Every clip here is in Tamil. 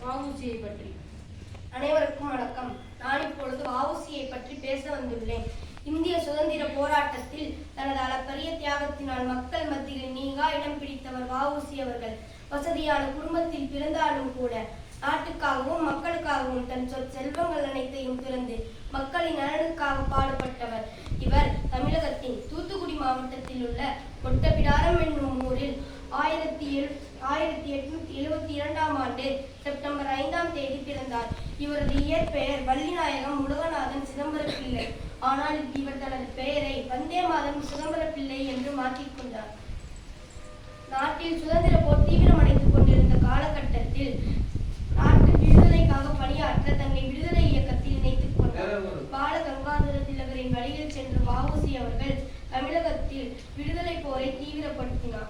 வ.உ.சி.யை பற்றி. அனைவருக்கும் வணக்கம். நான் இப்பொழுது வ.உ.சி.யை பற்றி பேச வந்துள்ளேன். இந்திய சுதந்திர போராட்டத்தில் தனது அளப்பரிய தியாகத்தினால் மக்கள் மத்தியில் நீங்கா இடம் பிடித்தவர் வ.உ.சி. அவர்கள். வசதியான குடும்பத்தில் பிறந்தாலும் கூட நாட்டுக்காகவும் மக்களுக்காகவும் தன் செல்வங்கள் அனைத்தையும் திறந்து மக்களின் நலனுக்காக பாடுபட்டவர் இவர். தமிழகத்தின் தூத்துக்குடி மாவட்டத்தில் உள்ள ஒட்டப்பிடாரம் என்னும் ஊரில் 1872ஆம் ஆண்டு செப்டம்பர் 5ஆம் தேதி பிறந்தார். இவரது இயற்பெயர் வள்ளிநாயகம் முருகநாதன் சிதம்பரப்பிள்ளை. ஆனால் இவர் தனது பெயரை வந்தே மாதம் சிதம்பரப்பிள்ளை என்று மாற்றிக்கொண்டார். நாட்டில் சுதந்திர போர் தீவிரமடைந்து கொண்டிருந்த காலகட்டத்தில் நாட்டு விடுதலைக்காக பணியாற்ற தன்னை விடுதலை இயக்கத்தில் இணைத்துக் கொண்டார். பால கங்காதர திலகரின் வழியில் சென்ற வ.உ.சி. அவர்கள் தமிழகத்தில் விடுதலை போரை தீவிரப்படுத்தினார்.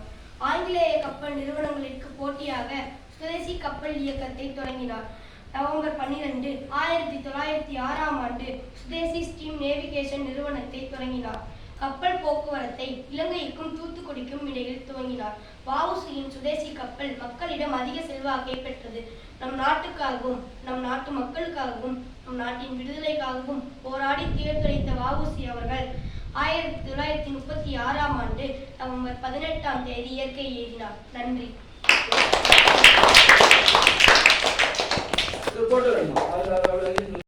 ஆங்கிலேய கப்பல் நிறுவனங்களுக்கு போட்டியாக சுதேசி கப்பல் இயக்கத்தை தொடங்கினார். நவம்பர் 12, 1906ஆம் ஆண்டு சுதேசி ஸ்டீம் நேவிகேஷன் நிறுவனத்தை தொடங்கினார். கப்பல் போக்குவரத்தை இலங்கைக்கும் தூத்துக்குடிக்கும் இடையில் துவங்கினார். வ.உ.சி.யின் சுதேசி கப்பல் மக்களிடம் அதிக செல்வாக்கை பெற்றது. நம் நாட்டுக்காகவும் நம் நாட்டு மக்களுக்காகவும் நம் நாட்டின் விடுதலைக்காகவும் போராடி துயர்த்துரைத்த வ.உ.சி. அவர்கள் 1936ஆம் ஆண்டு நவம்பர் 18ஆம் தேதி இயற்கை எய்தினார். நன்றி.